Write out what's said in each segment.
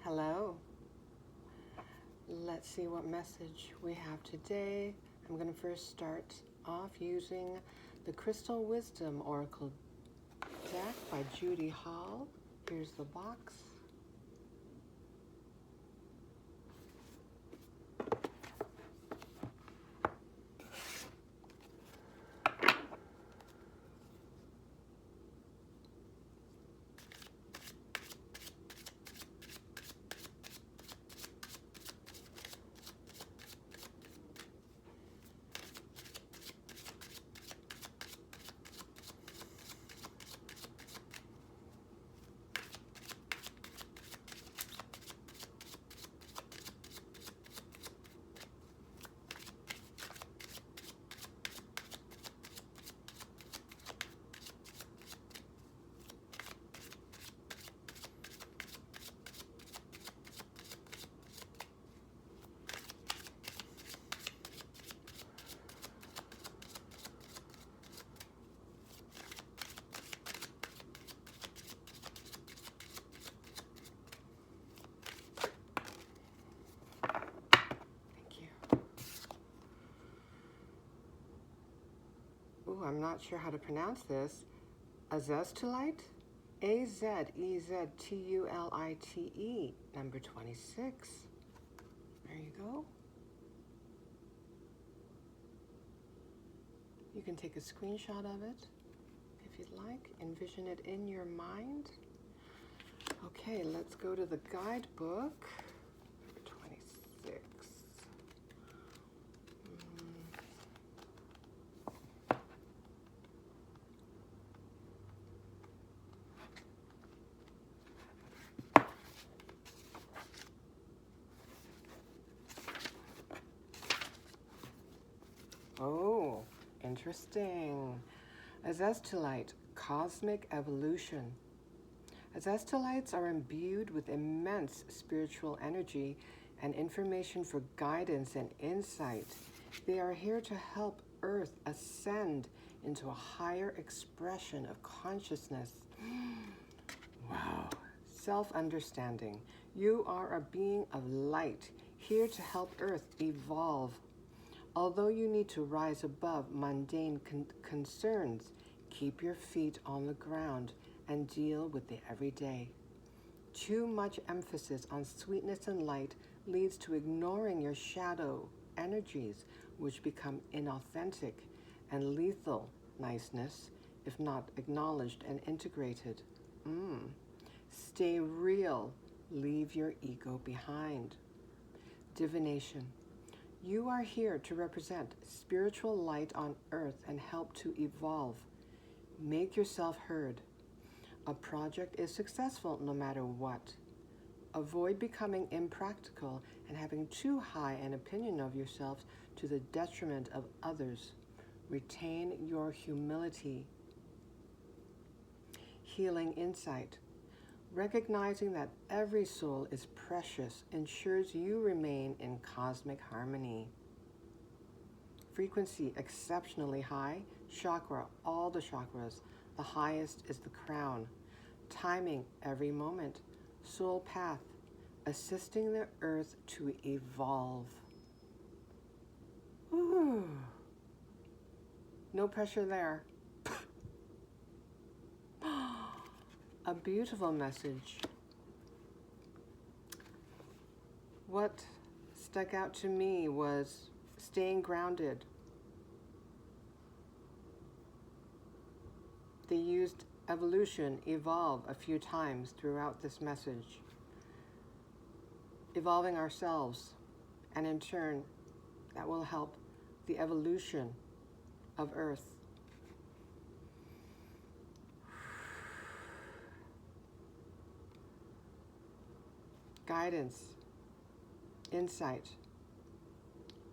Hello. Let's see what message we have today. I'm going to first start off using the Crystal Wisdom Oracle deck by Judy Hall. Here's the box. Ooh, I'm not sure how to pronounce this. Azeztulite? Azeztulite, number 26. There you go. You can take a screenshot of it if you'd like. Envision it in your mind. Okay, let's go to the guidebook. Number 26. Oh, interesting. Azeztulite, cosmic evolution. Azeztulites are imbued with immense spiritual energy and information for guidance and insight. They are here to help Earth ascend into a higher expression of consciousness. Wow. Self-understanding. You are a being of light, here to help Earth evolve. Although you need to rise above mundane concerns, keep your feet on the ground and deal with the everyday. Too much emphasis on sweetness and light leads to ignoring your shadow energies, which become inauthentic and lethal niceness if not acknowledged and integrated. Stay real. Leave your ego behind. Divination. You are here to represent spiritual light on earth and help to evolve. Make yourself heard. A project is successful no matter what. Avoid becoming impractical and having too high an opinion of yourself to the detriment of others. Retain your humility. Healing insight. Recognizing that every soul is precious ensures you remain in cosmic harmony. Frequency exceptionally high. Chakra, all the chakras. The highest is the crown. Timing every moment. Soul path, assisting the earth to evolve. Ooh. No pressure there. A beautiful message. What stuck out to me was staying grounded. They used evolution, evolve, a few times throughout this message. Evolving ourselves, and in turn, that will help the evolution of Earth. Guidance, insight,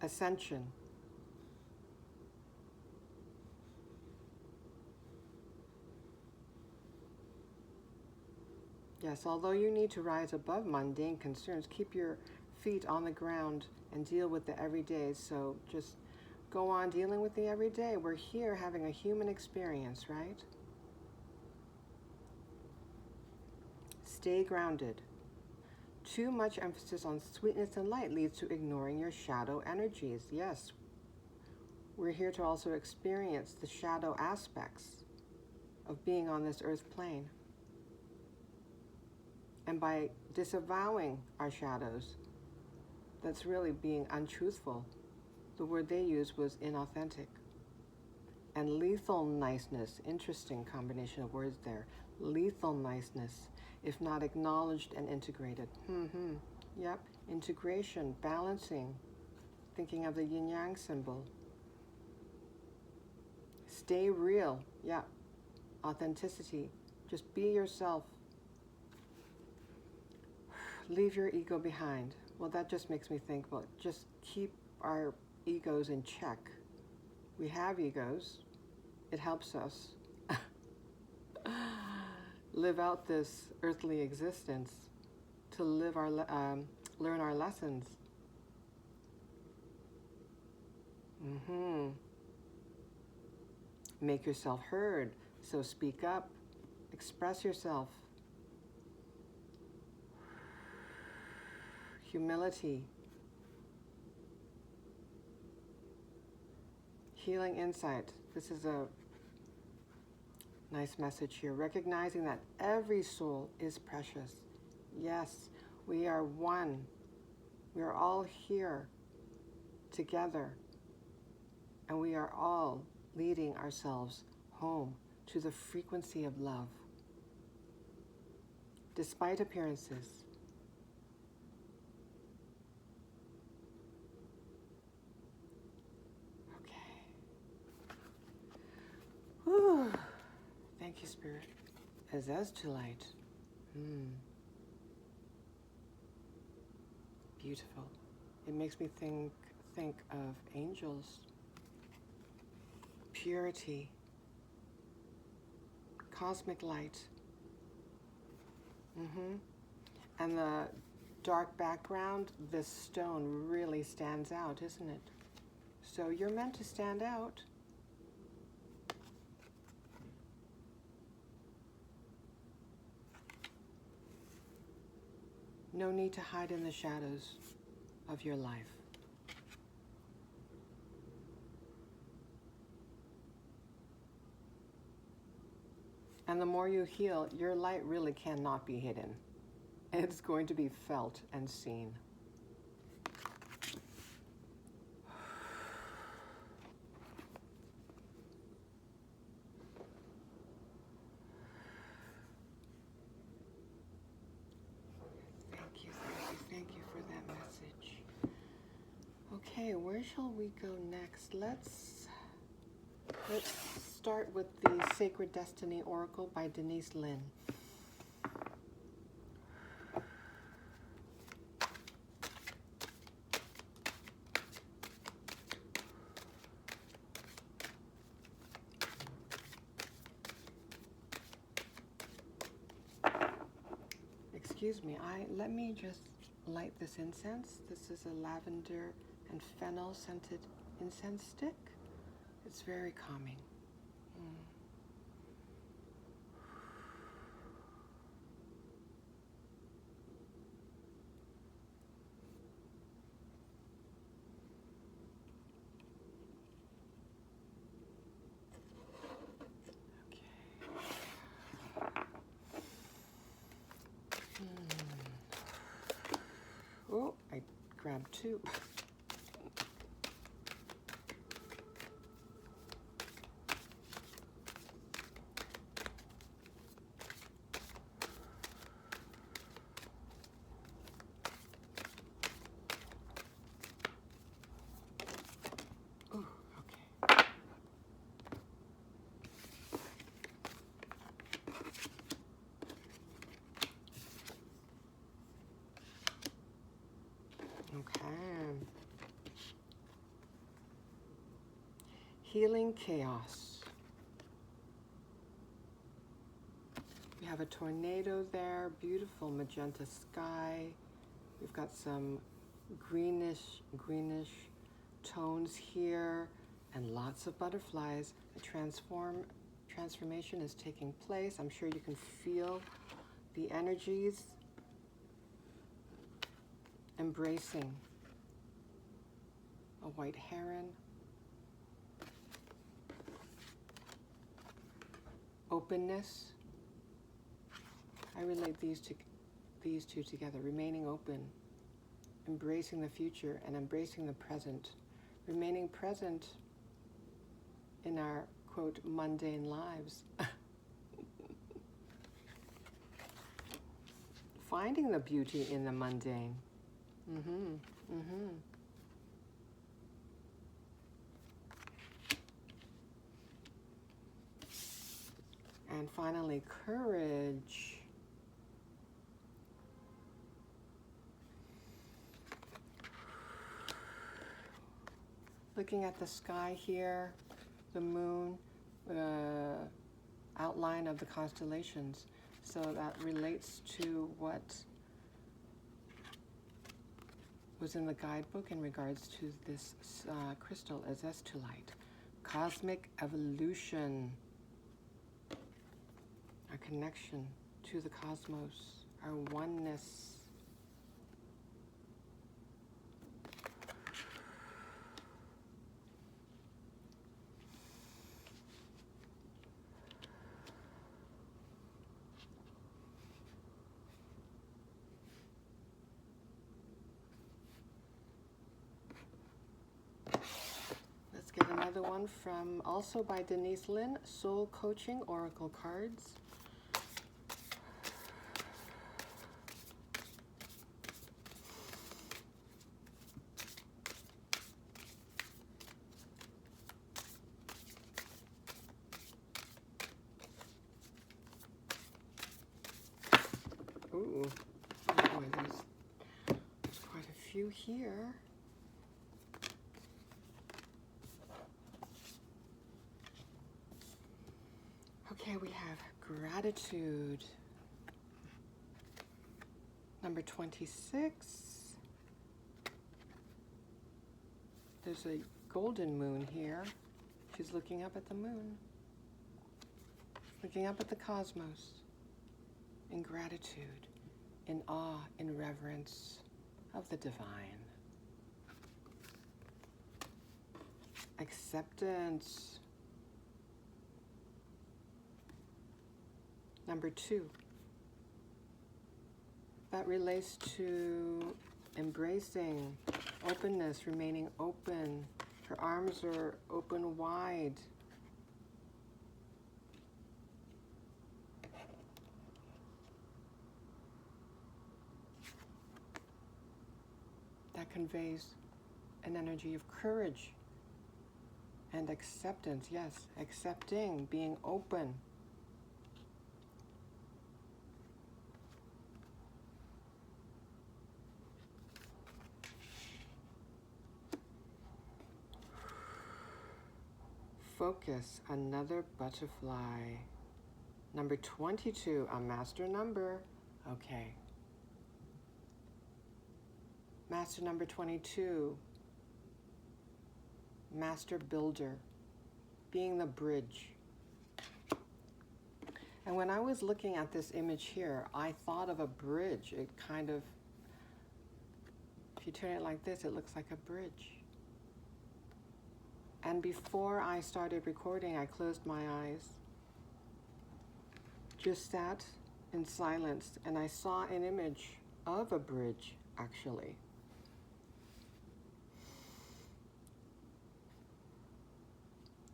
ascension. Yes, although you need to rise above mundane concerns, keep your feet on the ground and deal with the everyday. So just go on dealing with the everyday. We're here having a human experience, right? Stay grounded. Too much emphasis on sweetness and light leads to ignoring your shadow energies. Yes, we're here to also experience the shadow aspects of being on this earth plane. And by disavowing our shadows, that's really being untruthful. The word they used was inauthentic. And lethal niceness, interesting combination of words there. Lethal niceness, if not acknowledged and integrated. Yep, integration, balancing, thinking of the yin-yang symbol. Stay real, yep, authenticity. Just be yourself. Leave your ego behind. Well, that just makes me think, well, just keep our egos in check. We have egos. It helps us live out this earthly existence, to live our learn our lessons. Make yourself heard. So speak up. Express yourself. Humility. Healing insight. This is a nice message here. Recognizing that every soul is precious. Yes, we are one. We are all here together. And we are all leading ourselves home to the frequency of love. Despite appearances. Whew. Thank you, Spirit. As to light. Beautiful. It makes me think of angels. Purity. Cosmic light. And the dark background, this stone really stands out, isn't it? So you're meant to stand out. No need to hide in the shadows of your life. And the more you heal, your light really cannot be hidden. It's going to be felt and seen. Thank you for that message. Okay, where shall we go next? Let's start with the Sacred Destiny Oracle by Denise Lynn. Excuse me, let me just light this incense. This is a lavender and fennel scented incense stick. It's very calming. Oh, I grabbed two. Oh, okay. Okay. Healing chaos. We have a tornado there, beautiful magenta sky. We've got some greenish tones here, and lots of butterflies. A transformation is taking place. I'm sure you can feel the energies. embracing a white heron, openness. I relate these two together, remaining open, embracing the future and embracing the present, remaining present in our, quote, mundane lives. Finding the beauty in the mundane. And finally, courage. Looking at the sky here, the moon, outline of the constellations. So that relates to what was in the guidebook in regards to this crystal, azestulite. Cosmic evolution. Our connection to the cosmos, our oneness. Let's get another one from, also by Denise Lynn, Soul Coaching Oracle Cards. Ooh, oh boy, there's quite a few here. Okay, we have gratitude. Number 26. There's a golden moon here. She's looking up at the moon. Looking up at the cosmos. In gratitude, in awe, in reverence of the divine. Acceptance. Number 2. That relates to embracing, openness, remaining open. Her arms are open wide. That conveys an energy of courage and acceptance. Yes, accepting, being open. Focus, another butterfly. Number 22, a master number. Okay. Master number 22, master builder, being the bridge. And when I was looking at this image here, I thought of a bridge. It kind of, if you turn it like this, it looks like a bridge. And before I started recording, I closed my eyes, just sat in silence, and I saw an image of a bridge, actually.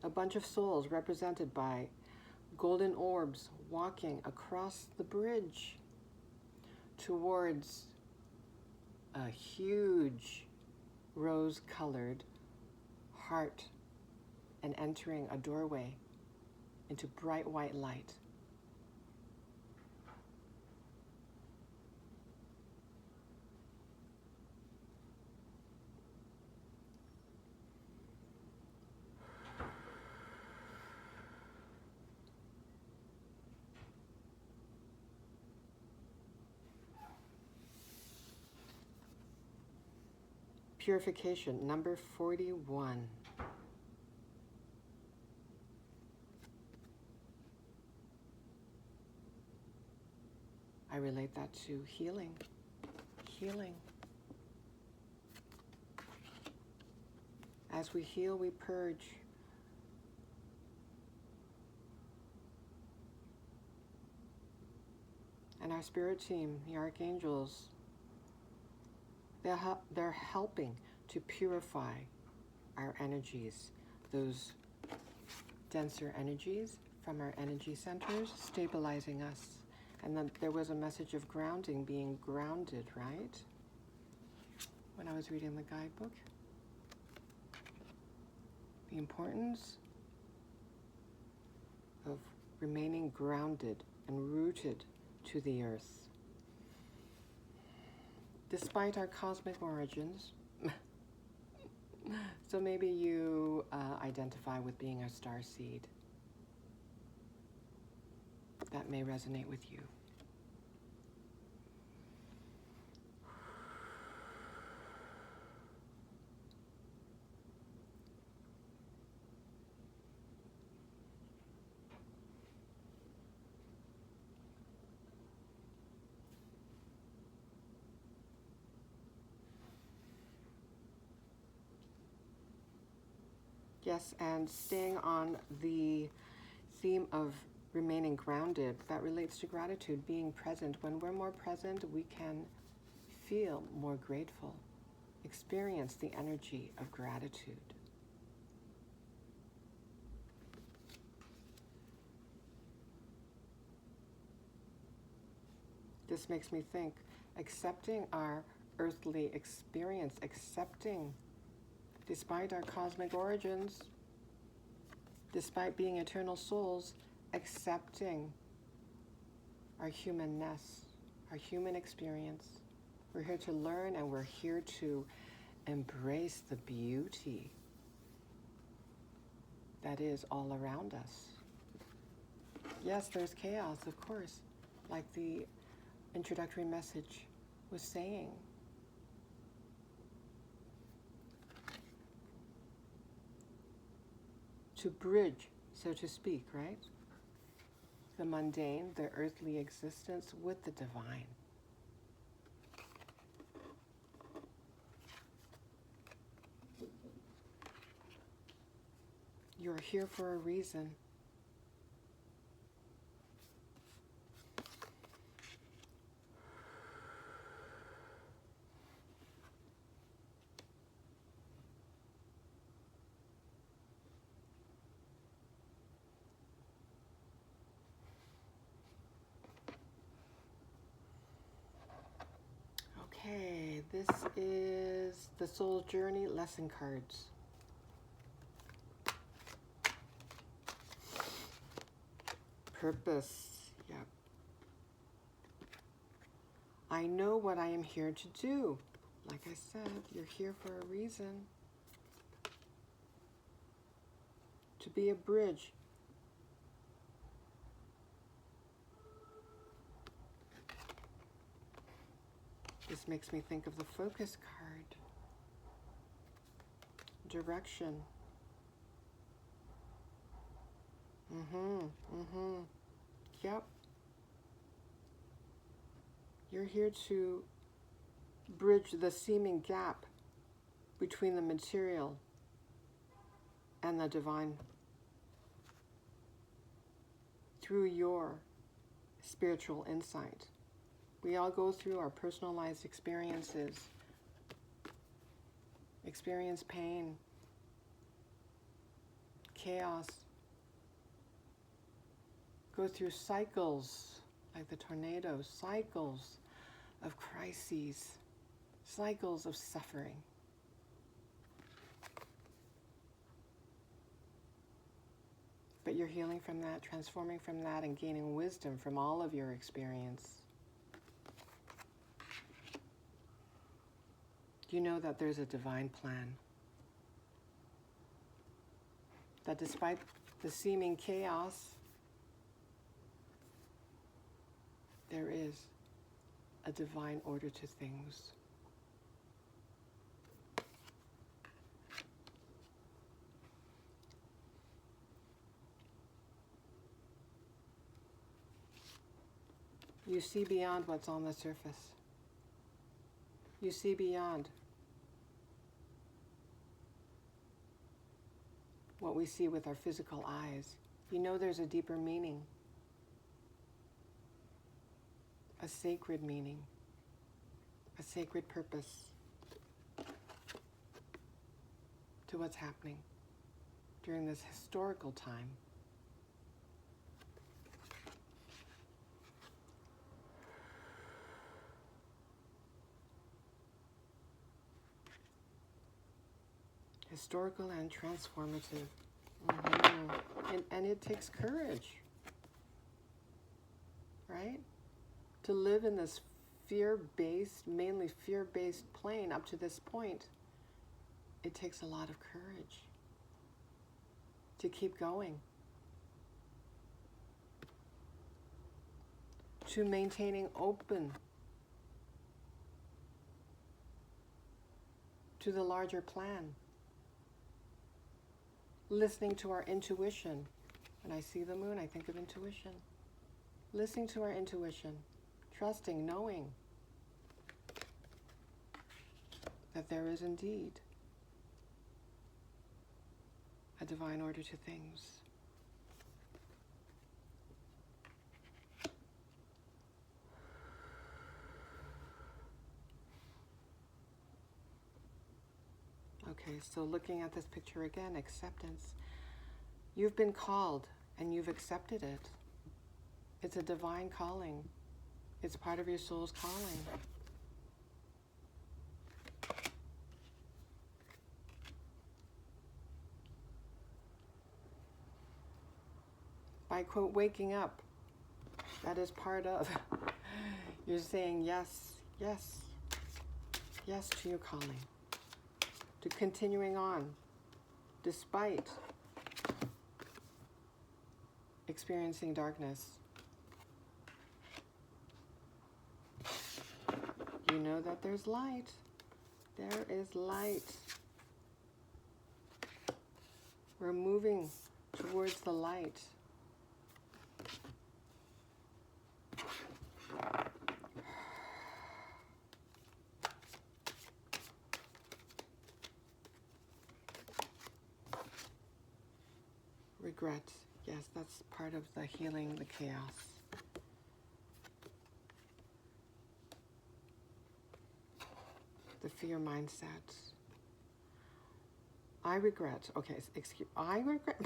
A bunch of souls represented by golden orbs walking across the bridge towards a huge rose-colored heart and entering a doorway into bright white light. Purification, number 41. I relate that to healing. Healing. As we heal, we purge. And our spirit team, the archangels, they're helping to purify our energies, those denser energies from our energy centers, stabilizing us. And then there was a message of grounding, being grounded, right? When I was reading the guidebook. The importance of remaining grounded and rooted to the earth. Despite our cosmic origins, so maybe you identify with being a star seed. That may resonate with you. Yes, and staying on the theme of remaining grounded, that relates to gratitude, being present. When we're more present, we can feel more grateful, experience the energy of gratitude. This makes me think, accepting our earthly experience, accepting, despite our cosmic origins, despite being eternal souls, accepting our humanness, our human experience. We're here to learn, and we're here to embrace the beauty that is all around us. Yes, there's chaos, of course, like the introductory message was saying. To bridge, so to speak, right? The mundane, the earthly existence with the divine. You're here for a reason. Okay, this is the Soul Journey lesson cards. Purpose, yep. I know what I am here to do. Like I said, you're here for a reason. To be a bridge. This makes me think of the focus card. Direction. Yep. You're here to bridge the seeming gap between the material and the divine through your spiritual insight. We all go through our personalized experiences, experience pain, chaos, go through cycles like the tornado, cycles of crises, cycles of suffering. But you're healing from that, transforming from that, and gaining wisdom from all of your experience. You know that there's a divine plan. That despite the seeming chaos, there is a divine order to things. You see beyond what's on the surface. You see beyond. what we see with our physical eyes. You know there's a deeper meaning, a sacred meaning, a sacred purpose to what's happening during this historical time. Historical and transformative. And it takes courage, right? To live in this fear-based, mainly fear-based plane up to this point, it takes a lot of courage to keep going, to maintaining open to the larger plan. Listening to our intuition. When I see the moon, I think of intuition. Listening to our intuition, trusting, knowing that there is indeed a divine order to things. Okay, so looking at this picture again, acceptance. You've been called and you've accepted it. It's a divine calling. It's part of your soul's calling. By, quote, waking up, that is part of, you're saying yes, yes, yes to your calling, to continuing on, despite experiencing darkness. You know that there's light. There is light. We're moving towards the light. Regret. Yes, that's part of the healing, the chaos. The fear mindset. I regret. Okay, I regret.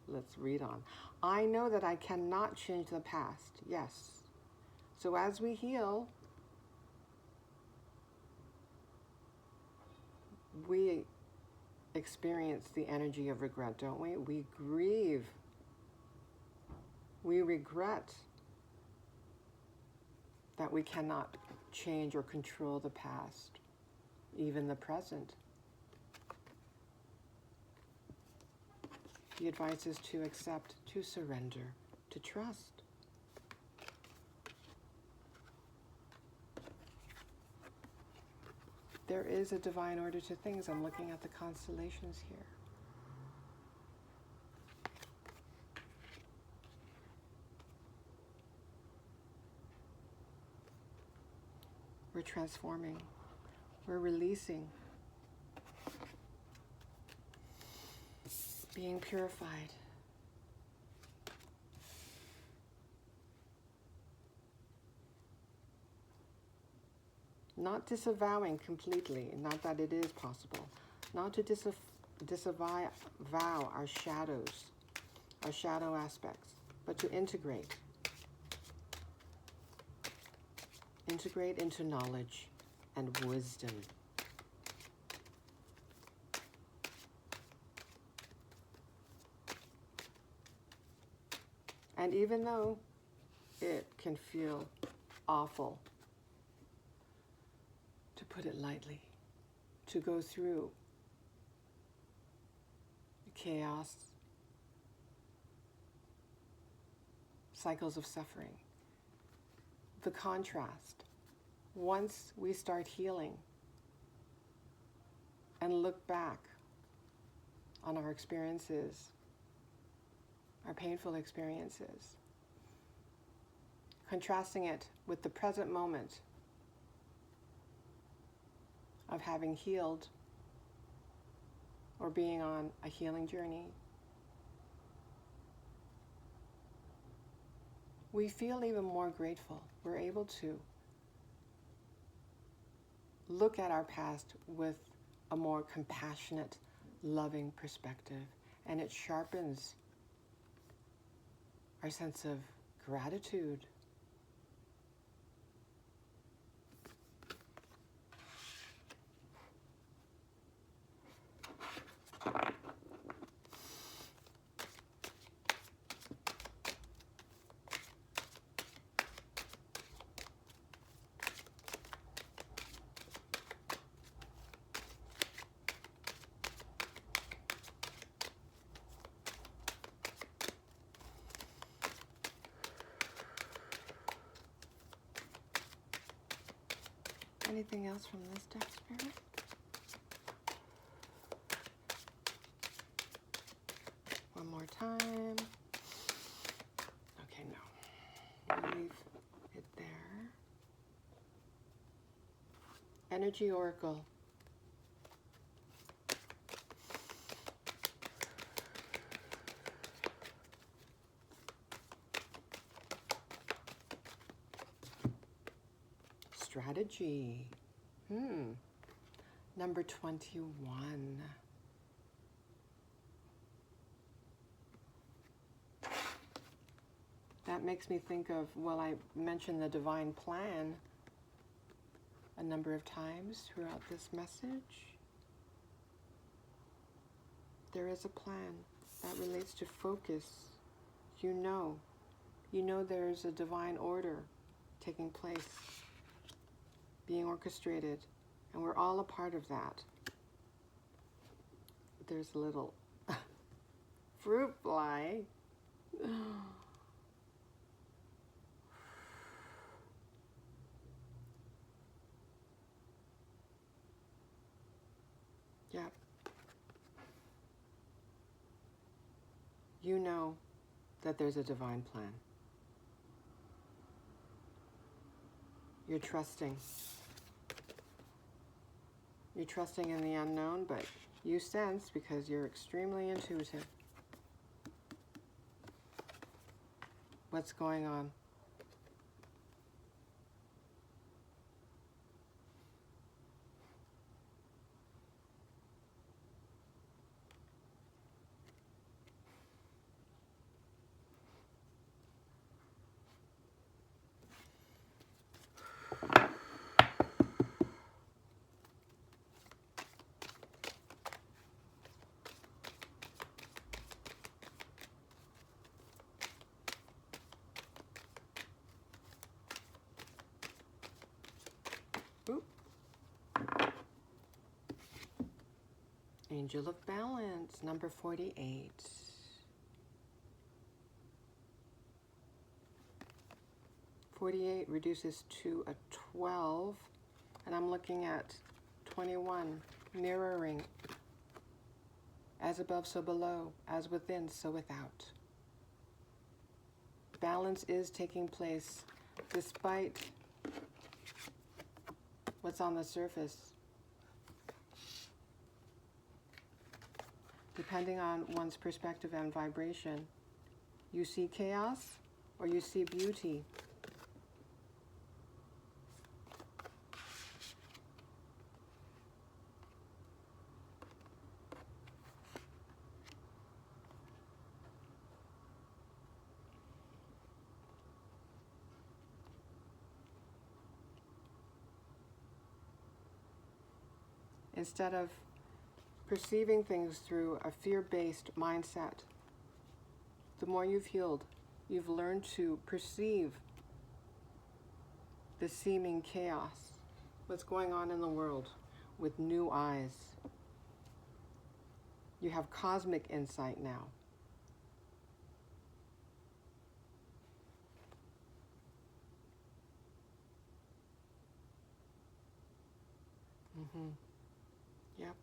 Let's read on. I know that I cannot change the past. Yes. So as we heal, we experience the energy of regret, don't we? We grieve. We regret that we cannot change or control the past, even the present. The advice is to accept, to surrender, to trust. There is a divine order to things. I'm looking at the constellations here. We're transforming. We're releasing. Being purified. Not disavowing completely, not that it is possible. Not to disavow our shadows, our shadow aspects, but to integrate. Integrate into knowledge and wisdom. And even though it can feel awful, to put it lightly, to go through chaos, cycles of suffering, the contrast, once we start healing and look back on our experiences, our painful experiences, contrasting it with the present moment of having healed or being on a healing journey, we feel even more grateful. We're able to look at our past with a more compassionate, loving perspective, and it sharpens our sense of gratitude. Anything else from this deck, Spirit? One more time. Okay, no. Leave it there. Energy Oracle. Strategy. Number 21. That makes me think of, well, I mentioned the divine plan a number of times throughout this message. There is a plan that relates to focus. You know there's a divine order taking place, being orchestrated, and we're all a part of that. There's a little fruit fly. Yep. You know that there's a divine plan. You're trusting. You're trusting in the unknown, but you sense, because you're extremely intuitive, what's going on. Angel of Balance, number 48. Reduces to a 12, and I'm looking at 21, mirroring. As above, so below. As within, so without. Balance is taking place despite what's on the surface. Depending on one's perspective and vibration, you see chaos or you see beauty. Instead of perceiving things through a fear-based mindset, the more you've healed, you've learned to perceive the seeming chaos, what's going on in the world, with new eyes. You have cosmic insight now. Yep.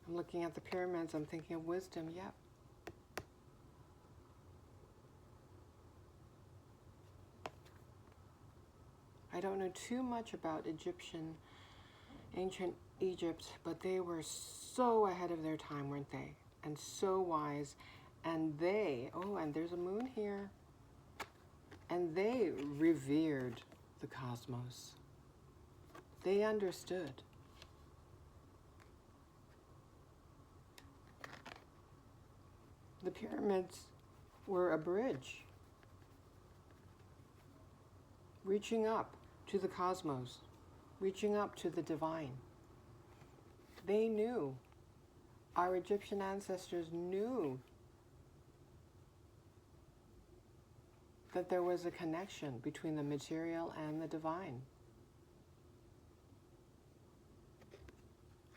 I'm looking at the pyramids, I'm thinking of wisdom, yep. I don't know too much about ancient Egypt, but they were so ahead of their time, weren't they? And so wise. And and there's a moon here. And they revered the cosmos. They understood. The pyramids were a bridge reaching up to the cosmos, reaching up to the divine. They knew, our Egyptian ancestors knew that there was a connection between the material and the divine.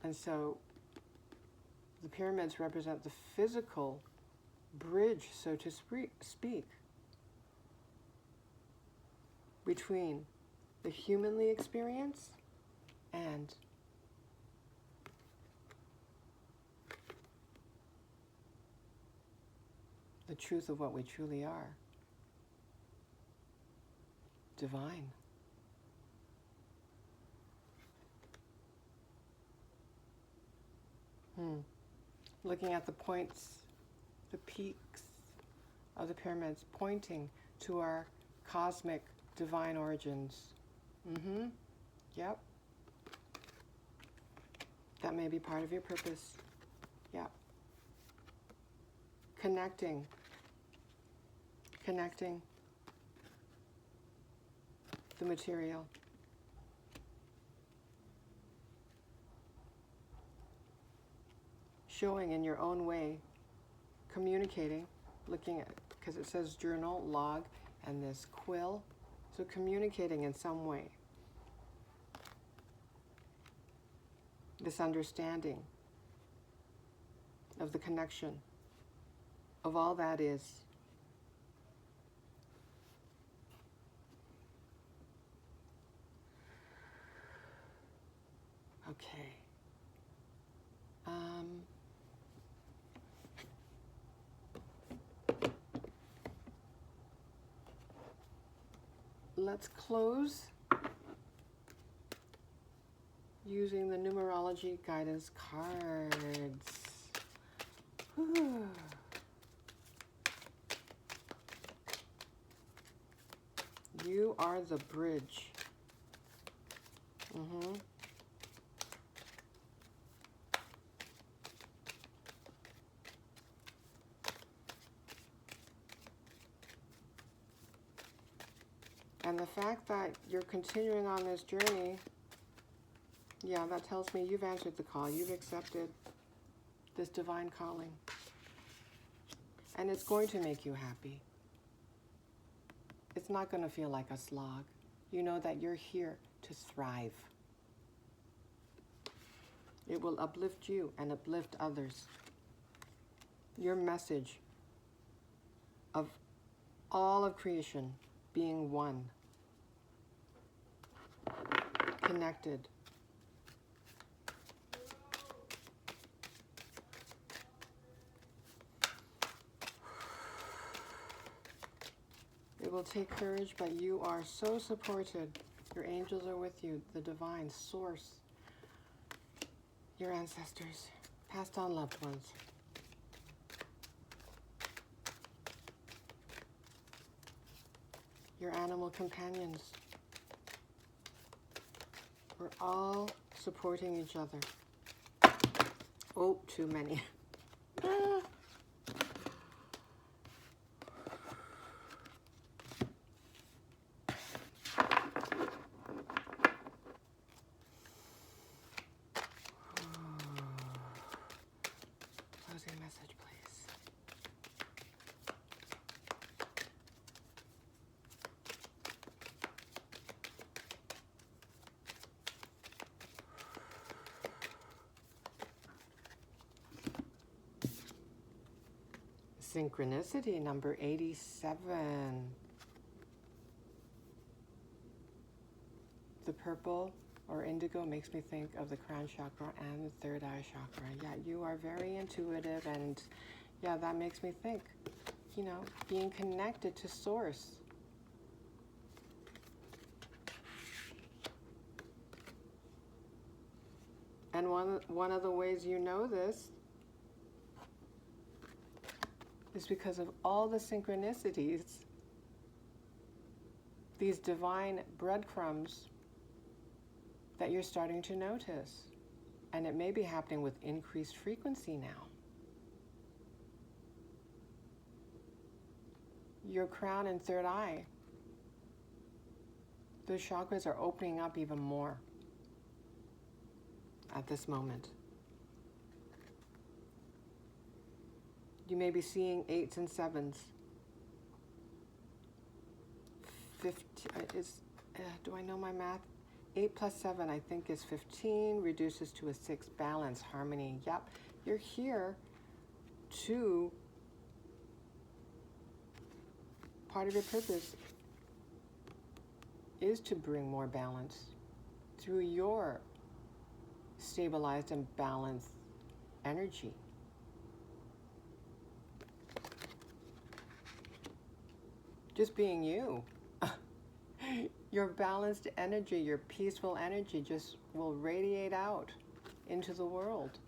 And so the pyramids represent the physical bridge, so to speak, between the humanly experience and the truth of what we truly are. Divine. Looking at the points, the peaks of the pyramids pointing to our cosmic divine origins. Yep. That may be part of your purpose. Yep. Connecting the material. Showing in your own way, communicating, looking at, because it says journal, log, and this quill. So communicating in some way. This understanding of the connection of all that is. Okay. Let's close using the numerology guidance cards. Whew. You are the bridge. And the fact that you're continuing on this journey, yeah, that tells me you've answered the call. You've accepted this divine calling. And it's going to make you happy. It's not going to feel like a slog. You know that you're here to thrive. It will uplift you and uplift others. Your message of all of creation being one, connected. It will take courage, but you are so supported. Your angels are with you, the divine source, your ancestors, passed on loved ones. Your animal companions. We're all supporting each other. Oh, too many. Closing message, please. Synchronicity number 87. The purple or indigo makes me think of the crown chakra and the third eye chakra. Yeah, you are very intuitive, and yeah, that makes me think, you know, being connected to source. And one of the ways you know this is because of all the synchronicities, these divine breadcrumbs that you're starting to notice. And it may be happening with increased frequency now. Your crown and third eye, those chakras are opening up even more at this moment. You may be seeing 8s and 7s. 50 do I know my math? 8 plus 7, I think, is 15, reduces to a 6, balance, harmony. Yep, you're here to, part of your purpose is to bring more balance through your stabilized and balanced energy. Just being you. Your balanced energy, your peaceful energy just will radiate out into the world.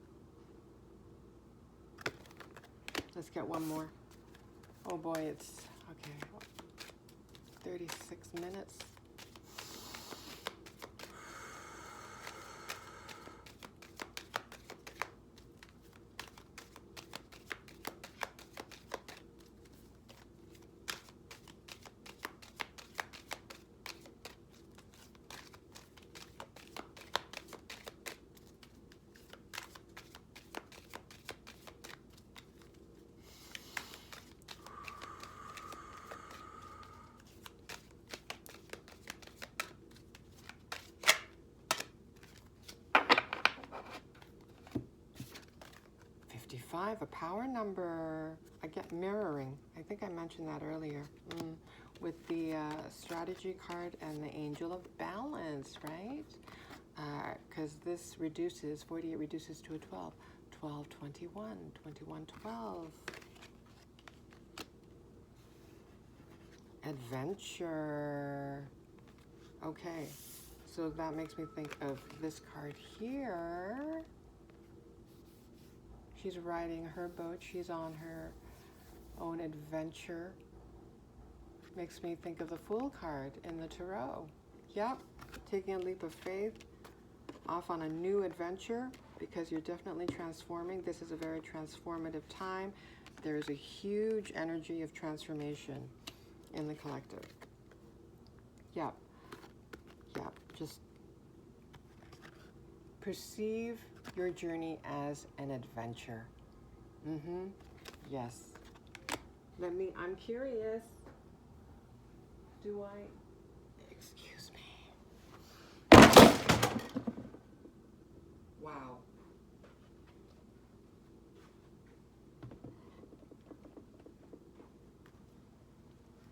Let's get one more. Oh boy, it's, okay, 36 minutes. A power number. I get mirroring. I think I mentioned that earlier. With the strategy card and the angel of balance, right? Because this reduces, 48 reduces to a 12. 12, 21, 21, 12. Adventure. Okay, so that makes me think of this card here. She's riding her boat. She's on her own adventure. Makes me think of the Fool card in the Tarot. Yep, taking a leap of faith, off on a new adventure, because you're definitely transforming. This is a very transformative time. There is a huge energy of transformation in the collective. Yep, yep, just perceive your journey as an adventure. Yes. I'm curious. Excuse me. Wow.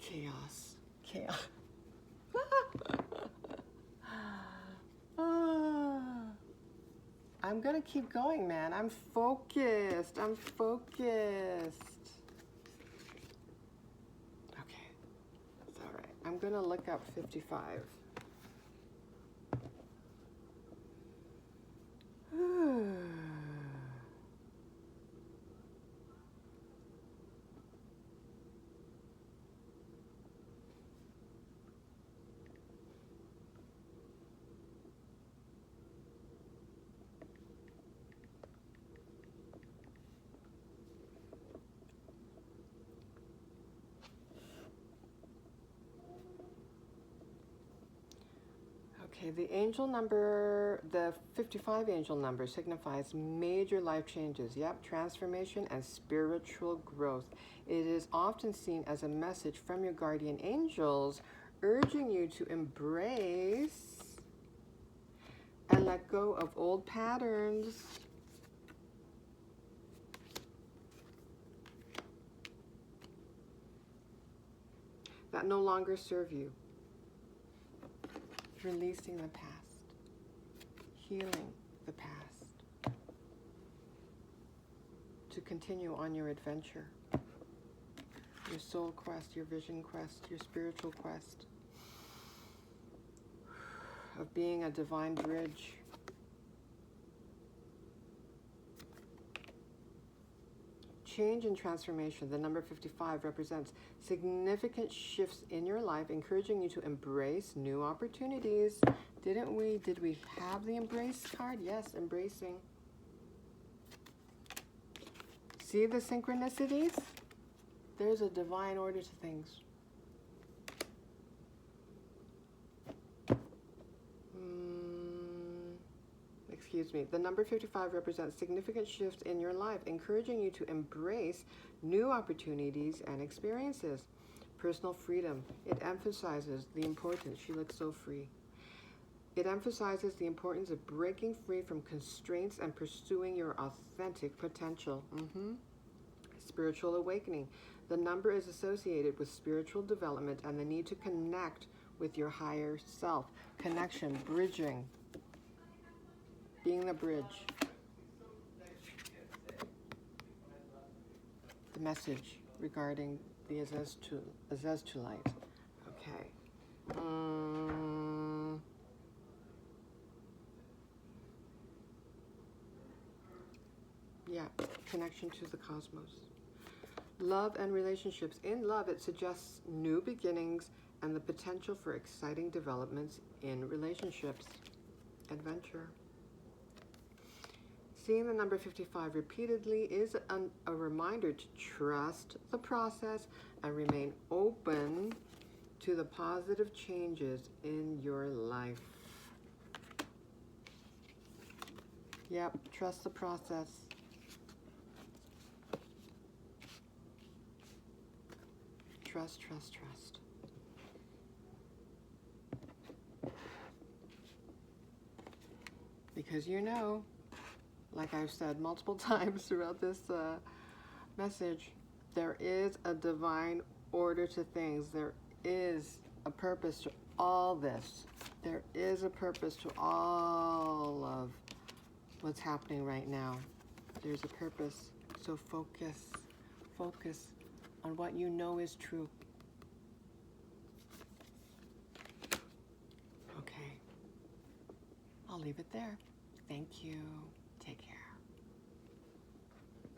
Chaos. I'm gonna keep going, man. I'm focused. Okay, it's all right. I'm gonna look up 55. Okay, the angel number, the 55 angel number signifies major life changes. Yep, transformation and spiritual growth. It is often seen as a message from your guardian angels urging you to embrace and let go of old patterns. That no longer serve you. Releasing the past, healing the past, to continue on your adventure, your soul quest, your vision quest, your spiritual quest of being a divine bridge change and transformation. The number 55 represents significant shifts in your life, encouraging you to embrace new opportunities. Did we have the embrace card? Yes, embracing. See the synchronicities? There's a divine order to things. Excuse me. The number 55 represents significant shifts in your life, encouraging you to embrace new opportunities and experiences. Personal freedom. It emphasizes the importance. She looks so free. It emphasizes the importance of breaking free from constraints and pursuing your authentic potential. Spiritual awakening. The number is associated with spiritual development and the need to connect with your higher self. Connection, bridging, being the bridge. The message regarding the Azeztulite. Okay. Yeah, connection to the cosmos. Love and relationships. In love, it suggests new beginnings and the potential for exciting developments in relationships. Adventure. Seeing the number 55 repeatedly is a reminder to trust the process and remain open to the positive changes in your life. Yep, trust the process. Trust, trust, trust. Because you know, like I've said multiple times throughout this message, there is a divine order to things. There is a purpose to all this. There is a purpose to all of what's happening right now. There's a purpose. So focus on what you know is true. Okay. I'll leave it there. Thank you.